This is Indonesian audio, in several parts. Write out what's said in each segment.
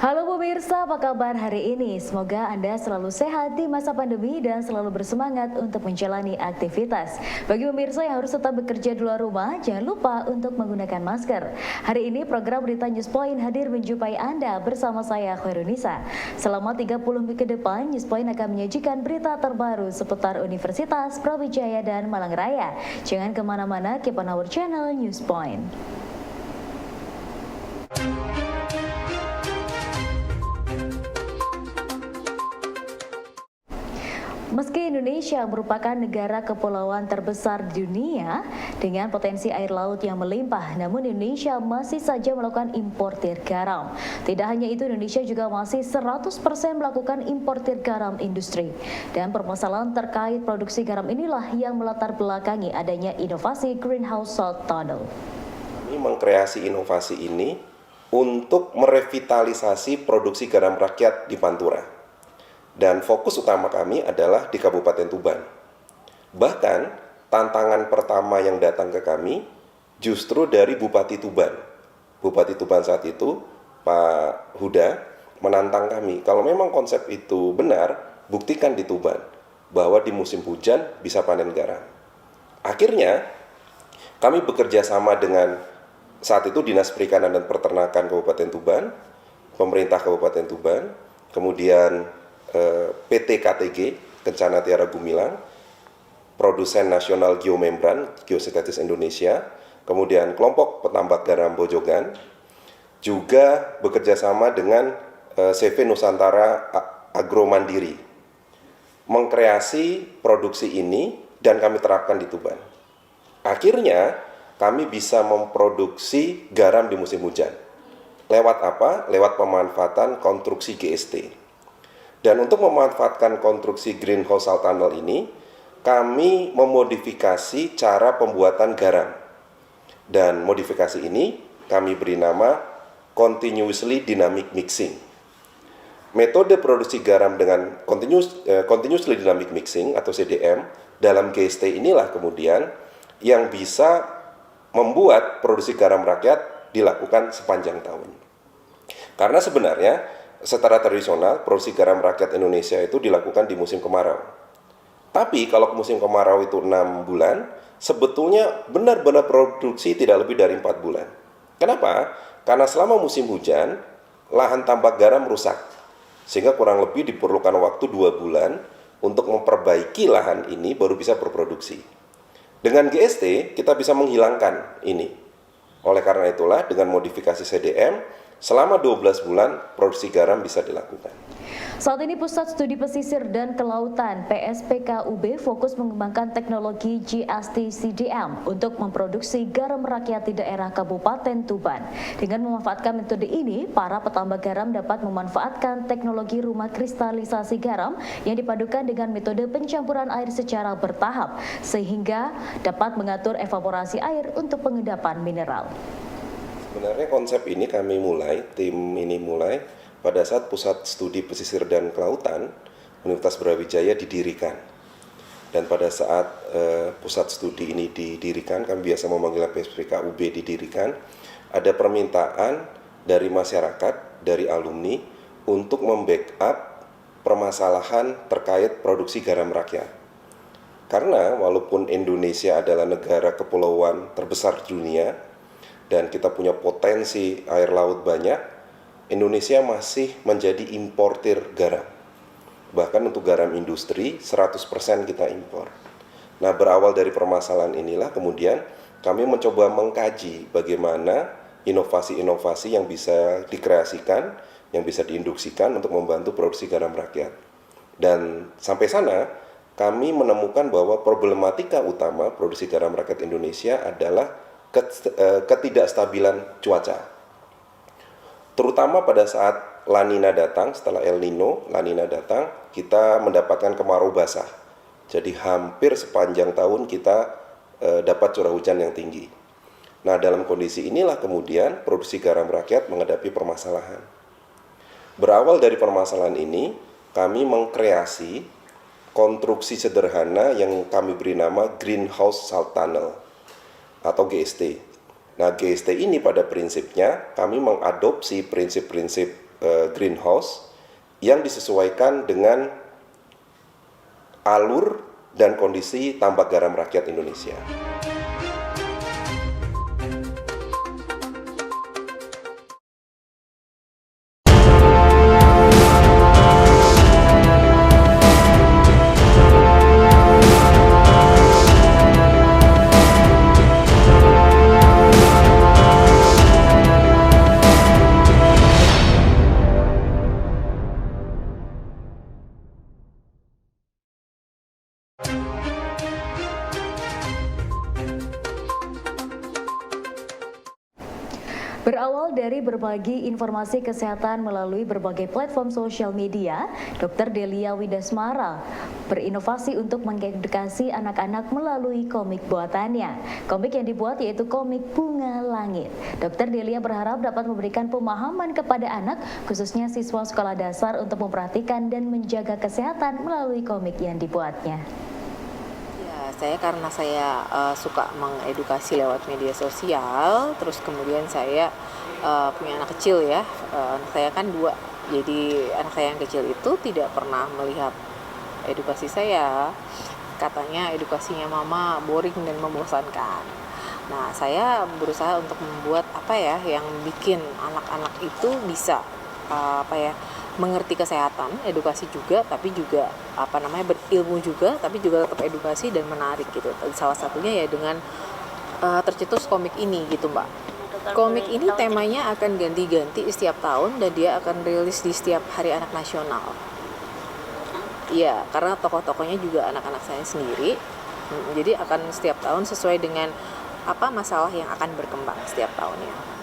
Halo pemirsa, apa kabar hari ini? Semoga Anda selalu sehat di masa pandemi dan selalu bersemangat untuk menjalani aktivitas. Bagi pemirsa yang harus tetap bekerja di luar rumah, jangan lupa untuk menggunakan masker. Hari ini program Berita Newspoint hadir menjumpai Anda bersama saya, Khairunisa. Selama 30 menit ke depan, Newspoint akan menyajikan berita terbaru seputar Universitas Brawijaya dan Malang Raya. Jangan kemana-mana, keep on our channel Newspoint. Meski Indonesia merupakan negara kepulauan terbesar di dunia dengan potensi air laut yang melimpah, namun Indonesia masih saja melakukan importir garam. Tidak hanya itu, Indonesia juga masih 100% melakukan importir garam industri. Dan permasalahan terkait produksi garam inilah yang melatar belakangi adanya inovasi Greenhouse Salt Tunnel. Kami mengkreasi inovasi ini untuk merevitalisasi produksi garam rakyat di Pantura. Dan fokus utama kami adalah di Kabupaten Tuban. Bahkan tantangan pertama yang datang ke kami justru dari Bupati Tuban. Bupati Tuban saat itu, Pak Huda, menantang kami, kalau memang konsep itu benar, buktikan di Tuban bahwa di musim hujan bisa panen garam. Akhirnya kami bekerja sama dengan saat itu Dinas Perikanan dan Peternakan Kabupaten Tuban, pemerintah Kabupaten Tuban, kemudian PT KTG, Kencana Tiara Gumilang, produsen nasional geomembran, Geosintesis Indonesia, kemudian kelompok petambak garam Bojogan, juga bekerja sama dengan CV Nusantara Agro Mandiri, mengkreasi produksi ini dan kami terapkan di Tuban. Akhirnya kami bisa memproduksi garam di musim hujan. Lewat apa? Lewat pemanfaatan konstruksi GST. Dan untuk memanfaatkan konstruksi Greenhouse Salt Tunnel ini, kami memodifikasi cara pembuatan garam. Dan modifikasi ini kami beri nama Continuously Dynamic Mixing. Metode produksi garam dengan Continuously Dynamic Mixing atau CDM dalam GST inilah kemudian yang bisa membuat produksi garam rakyat dilakukan sepanjang tahun. Karena sebenarnya secara tradisional, produksi garam rakyat Indonesia itu dilakukan di musim kemarau. Tapi kalau musim kemarau itu 6 bulan, sebetulnya benar-benar produksi tidak lebih dari 4 bulan. Kenapa? Karena selama musim hujan, lahan tambak garam rusak. Sehingga kurang lebih diperlukan waktu 2 bulan untuk memperbaiki lahan ini baru bisa berproduksi. Dengan GST, kita bisa menghilangkan ini. Oleh karena itulah, dengan modifikasi CDM, selama 12 bulan, produksi garam bisa dilakukan. Saat ini Pusat Studi Pesisir dan Kelautan PSPKUB fokus mengembangkan teknologi GST CDM untuk memproduksi garam rakyat di daerah Kabupaten Tuban. Dengan memanfaatkan metode ini, para petambak garam dapat memanfaatkan teknologi rumah kristalisasi garam yang dipadukan dengan metode pencampuran air secara bertahap, sehingga dapat mengatur evaporasi air untuk pengendapan mineral. Sebenarnya konsep ini tim ini mulai pada saat Pusat Studi Pesisir dan Kelautan Universitas Brawijaya didirikan. Dan pada saat pusat studi ini didirikan, kami biasa memanggilnya PSPKUB didirikan, ada permintaan dari masyarakat, dari alumni, untuk membackup permasalahan terkait produksi garam rakyat. Karena walaupun Indonesia adalah negara kepulauan terbesar di dunia, dan kita punya potensi air laut banyak, Indonesia masih menjadi importir garam. Bahkan untuk garam industri, 100% kita impor. Nah, berawal dari permasalahan inilah kemudian kami mencoba mengkaji bagaimana inovasi-inovasi yang bisa dikreasikan, yang bisa diinduksikan untuk membantu produksi garam rakyat. Dan sampai sana, kami menemukan bahwa problematika utama produksi garam rakyat Indonesia adalah ketidakstabilan cuaca. Terutama pada saat La Nina datang, setelah El Nino, La Nina datang, kita mendapatkan kemarau basah. Jadi hampir sepanjang tahun kita dapat curah hujan yang tinggi. Nah, dalam kondisi inilah kemudian produksi garam rakyat menghadapi permasalahan. Berawal dari permasalahan ini, kami mengkreasi konstruksi sederhana yang kami beri nama Greenhouse Salt Tunnel atau GST. Nah, GST ini pada prinsipnya kami mengadopsi prinsip-prinsip greenhouse yang disesuaikan dengan alur dan kondisi tambak garam rakyat Indonesia. Berawal dari berbagi informasi kesehatan melalui berbagai platform sosial media, Dr. Delia Widasmara berinovasi untuk mengedukasi anak-anak melalui komik buatannya. Komik yang dibuat yaitu komik Bunga Langit. Dr. Delia berharap dapat memberikan pemahaman kepada anak, khususnya siswa sekolah dasar, untuk memperhatikan dan menjaga kesehatan melalui komik yang dibuatnya. Karena saya suka mengedukasi lewat media sosial, terus kemudian saya punya anak kecil ya, anak saya kan 2, jadi anak saya yang kecil itu tidak pernah melihat edukasi saya, katanya edukasinya mama boring dan membosankan. Nah, saya berusaha untuk membuat yang bikin anak-anak itu bisa mengerti kesehatan, edukasi juga, tapi juga berilmu juga, tapi juga tetap edukasi dan menarik gitu. Salah satunya ya dengan tercetus komik ini gitu, Mbak. Komik ini temanya akan ganti-ganti setiap tahun dan dia akan rilis di setiap Hari Anak Nasional. Iya, karena tokoh-tokohnya juga anak-anak saya sendiri. Jadi akan setiap tahun sesuai dengan masalah yang akan berkembang setiap tahunnya.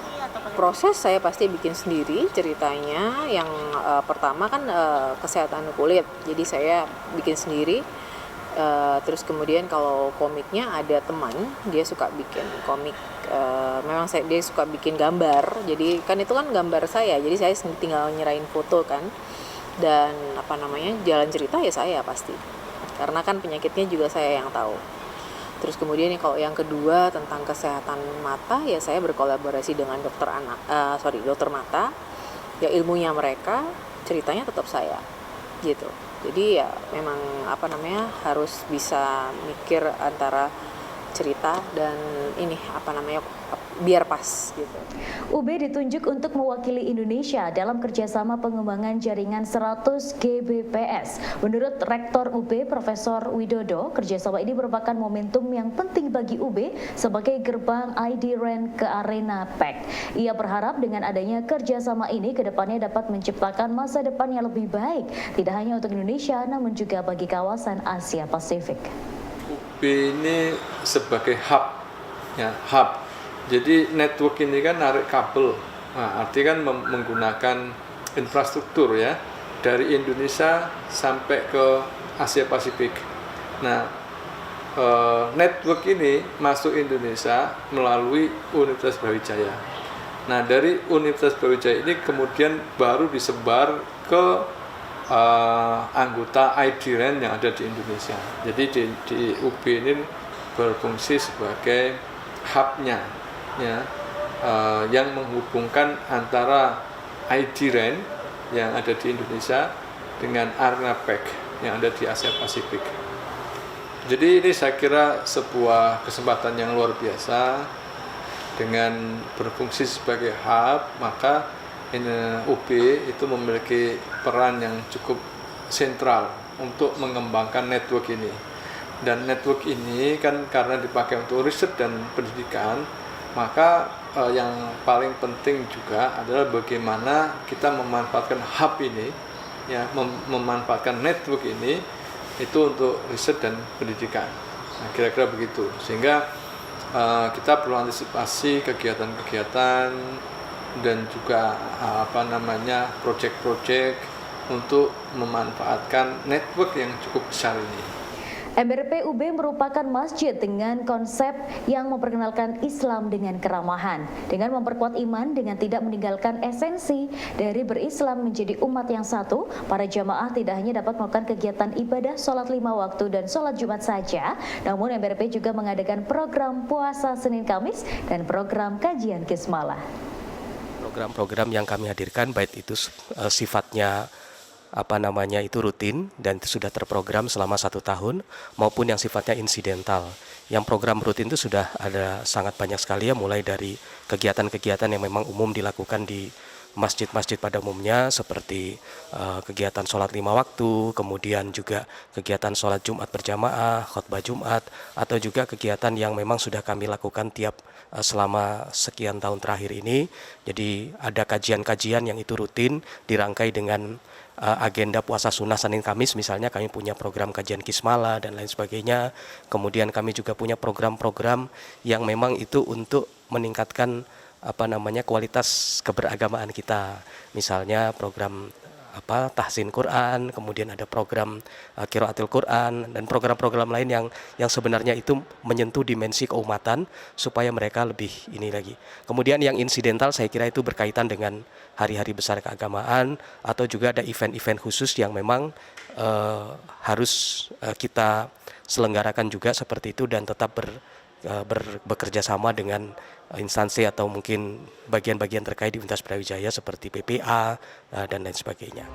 Proses saya pasti bikin sendiri ceritanya. Yang pertama kan kesehatan kulit, jadi saya bikin sendiri. Terus kemudian kalau komiknya ada teman, dia suka bikin komik. Dia suka bikin gambar, jadi kan itu kan gambar saya, jadi saya tinggal nyerahin foto kan. Dan jalan cerita ya saya pasti, karena kan penyakitnya juga saya yang tahu. Terus kemudian kalau yang kedua tentang kesehatan mata, ya saya berkolaborasi dengan dokter mata. Ya ilmunya mereka, ceritanya tetap saya, gitu. Jadi ya memang harus bisa mikir antara cerita dan biar pas gitu. UB ditunjuk untuk mewakili Indonesia dalam kerjasama pengembangan jaringan 100 Gbps. Menurut Rektor UB Profesor Widodo, kerjasama ini merupakan momentum yang penting bagi UB sebagai gerbang ID-RAN ke arena PEC. Ia berharap dengan adanya kerjasama ini kedepannya dapat menciptakan masa depan yang lebih baik, tidak hanya untuk Indonesia namun juga bagi kawasan Asia Pasifik. UB ini sebagai hub. Jadi network ini kan narik kabel, artinya kan menggunakan infrastruktur ya, dari Indonesia sampai ke Asia Pasifik. Nah, network ini masuk Indonesia melalui Universitas Brawijaya. Nah, dari Universitas Brawijaya ini kemudian baru disebar ke anggota ID-RAN yang ada di Indonesia. Jadi di UB ini berfungsi sebagai hub-nya ya, yang menghubungkan antara ID-RAN yang ada di Indonesia dengan arena PEC yang ada di Asia Pasifik. Jadi ini saya kira sebuah kesempatan yang luar biasa. Dengan berfungsi sebagai hub, maka UB itu memiliki peran yang cukup sentral untuk mengembangkan network ini. Dan network ini kan karena dipakai untuk riset dan pendidikan, maka yang paling penting juga adalah bagaimana kita memanfaatkan hub ini, ya, memanfaatkan network ini itu untuk riset dan pendidikan. Nah, kira-kira begitu. Sehingga kita perlu antisipasi kegiatan-kegiatan dan juga proyek-proyek untuk memanfaatkan network yang cukup besar ini. MRP UB merupakan masjid dengan konsep yang memperkenalkan Islam dengan keramahan, dengan memperkuat iman dengan tidak meninggalkan esensi dari berislam menjadi umat yang satu. Para jamaah tidak hanya dapat melakukan kegiatan ibadah sholat 5 waktu dan sholat Jumat saja, namun MRP juga mengadakan program puasa Senin Kamis dan program kajian Kismalah. program-program yang kami hadirkan baik itu sifatnya itu rutin dan itu sudah terprogram selama 1 tahun maupun yang sifatnya insidental. Yang program rutin itu sudah ada sangat banyak sekali ya, mulai dari kegiatan-kegiatan yang memang umum dilakukan di masjid-masjid pada umumnya seperti kegiatan sholat 5 waktu, kemudian juga kegiatan sholat Jumat berjamaah, khutbah Jumat, atau juga kegiatan yang memang sudah kami lakukan selama sekian tahun terakhir ini. Jadi ada kajian-kajian yang itu rutin dirangkai dengan agenda puasa sunnah Senin Kamis, misalnya kami punya program kajian Kismala dan lain sebagainya. Kemudian kami juga punya program-program yang memang itu untuk meningkatkan kualitas keberagamaan kita. Misalnya program tahsin Quran, kemudian ada program qiraatul Quran dan program-program lain yang sebenarnya itu menyentuh dimensi keumatan supaya mereka lebih ini lagi. Kemudian yang insidental saya kira itu berkaitan dengan hari-hari besar keagamaan atau juga ada event-event khusus yang memang harus kita selenggarakan juga seperti itu dan tetap bekerja sama dengan instansi atau mungkin bagian-bagian terkait di Universitas Brawijaya seperti PPA dan lain sebagainya.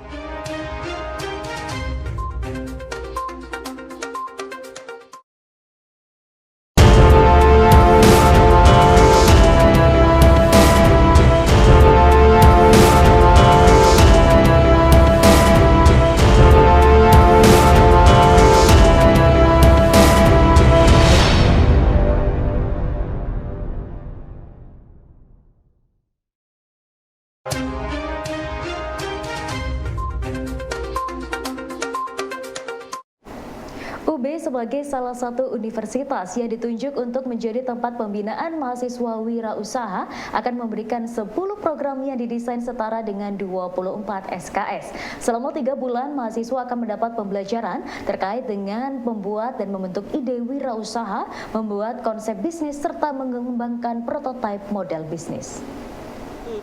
UB sebagai salah satu universitas yang ditunjuk untuk menjadi tempat pembinaan mahasiswa wirausaha akan memberikan 10 program yang didesain setara dengan 24 SKS. Selama 3 bulan, mahasiswa akan mendapat pembelajaran terkait dengan membuat dan membentuk ide wirausaha, membuat konsep bisnis, serta mengembangkan prototipe model bisnis.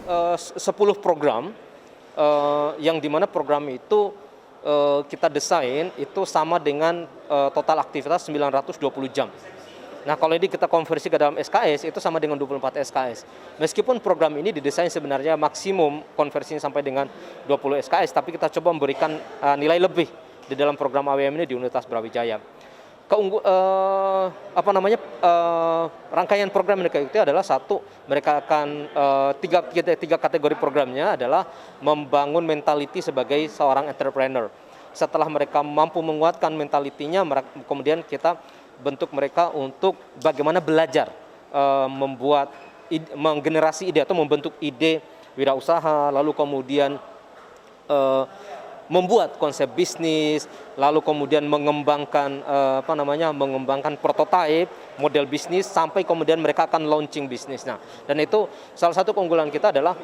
10 program yang dimana program itu kita desain itu sama dengan total aktivitas 920 jam. Nah, kalau ini kita konversi ke dalam SKS itu sama dengan 24 SKS. Meskipun program ini didesain sebenarnya maksimum konversinya sampai dengan 20 SKS, tapi kita coba memberikan nilai lebih di dalam program AWM ini di Universitas Brawijaya. Rangkaian program mereka itu adalah mereka akan tiga kategori programnya adalah membangun mentality sebagai seorang entrepreneur. Setelah mereka mampu menguatkan mentalitinya, kemudian kita bentuk mereka untuk bagaimana belajar menggenerasi ide atau membentuk ide wirausaha, lalu kemudian membuat konsep bisnis, lalu kemudian mengembangkan prototipe model bisnis sampai kemudian mereka akan launching bisnis. Nah, dan itu salah satu keunggulan kita adalah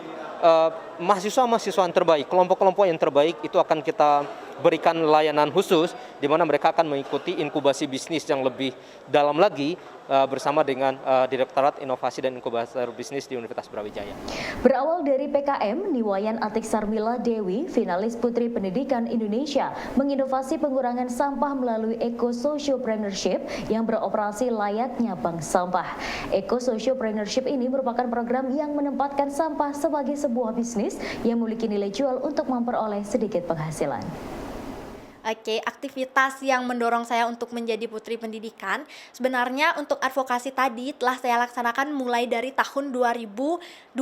mahasiswa-mahasiswa yang terbaik, kelompok-kelompok yang terbaik itu akan kita berikan layanan khusus di mana mereka akan mengikuti inkubasi bisnis yang lebih dalam lagi bersama dengan Direktorat Inovasi dan Inkubator Bisnis di Universitas Brawijaya. Berawal dari PKM, Niwayan Atik Sarmila Dewi, finalis Putri Pendidikan Indonesia, menginovasi pengurangan sampah melalui eco-sociopreneurship yang beroperasi layaknya bank sampah. Eco-sociopreneurship ini merupakan program yang menempatkan sampah sebagai sebuah bisnis yang memiliki nilai jual untuk memperoleh sedikit penghasilan. Oke, aktivitas yang mendorong saya untuk menjadi Putri Pendidikan, sebenarnya untuk advokasi tadi telah saya laksanakan mulai dari tahun 2020.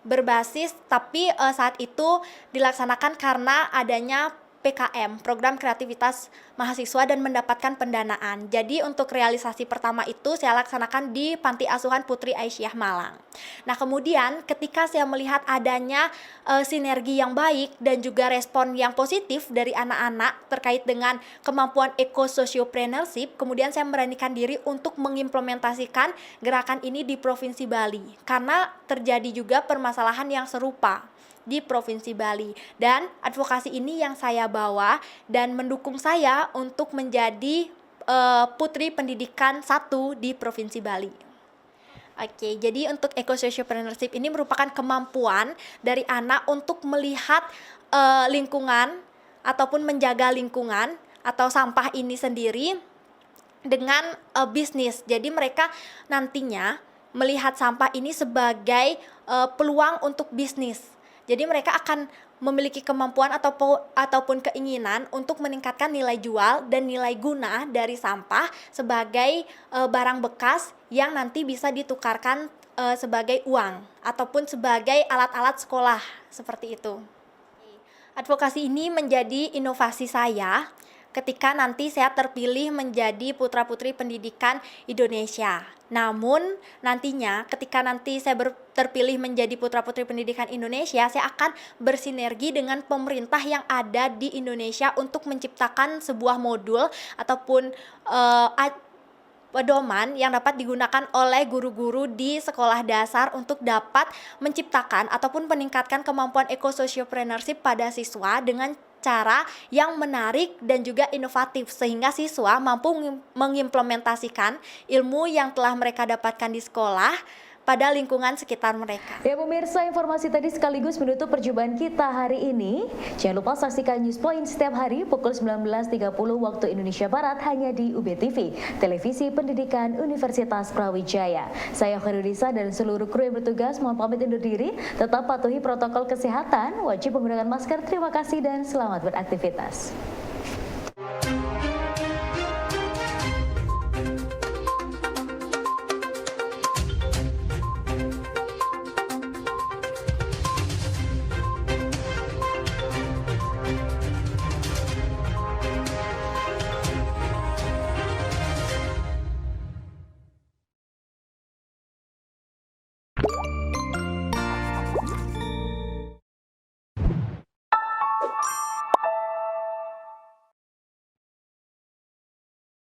Berbasis, tapi saat itu dilaksanakan karena adanya PKM, Program Kreativitas Mahasiswa, dan mendapatkan pendanaan. Jadi untuk realisasi pertama itu saya laksanakan di Panti Asuhan Putri Aisyah Malang. Nah, kemudian ketika saya melihat adanya sinergi yang baik dan juga respon yang positif dari anak-anak terkait dengan kemampuan eco-sociopreneurship, kemudian saya memberanikan diri untuk mengimplementasikan gerakan ini di Provinsi Bali karena terjadi juga permasalahan yang serupa di Provinsi Bali, dan advokasi ini yang saya bawa dan mendukung saya untuk menjadi Putri Pendidikan 1 di Provinsi Bali. Oke, jadi untuk eco-sociopreneurship ini merupakan kemampuan dari anak untuk melihat lingkungan ataupun menjaga lingkungan atau sampah ini sendiri dengan bisnis. Jadi mereka nantinya melihat sampah ini sebagai peluang untuk bisnis. Jadi mereka akan memiliki kemampuan ataupun keinginan untuk meningkatkan nilai jual dan nilai guna dari sampah sebagai barang bekas yang nanti bisa ditukarkan sebagai uang ataupun sebagai alat-alat sekolah, seperti itu. Advokasi ini menjadi inovasi saya ketika nanti saya terpilih menjadi putra-putri pendidikan Indonesia. Namun nantinya ketika nanti saya terpilih menjadi putra-putri pendidikan Indonesia, saya akan bersinergi dengan pemerintah yang ada di Indonesia untuk menciptakan sebuah modul ataupun pedoman yang dapat digunakan oleh guru-guru di sekolah dasar untuk dapat menciptakan ataupun meningkatkan kemampuan ekosociopreneurship pada siswa dengan cara yang menarik dan juga inovatif sehingga siswa mampu mengimplementasikan ilmu yang telah mereka dapatkan di sekolah pada lingkungan sekitar mereka. Ya pemirsa, informasi tadi sekaligus menutup perjumpaan kita hari ini. Jangan lupa saksikan News Point setiap hari pukul 19.30 waktu Indonesia Barat hanya di UB TV, Televisi Pendidikan Universitas Brawijaya. Saya Khairunisa dan seluruh kru yang bertugas mohon pamit undur diri. Tetap patuhi protokol kesehatan, wajib menggunakan masker. Terima kasih dan selamat beraktivitas.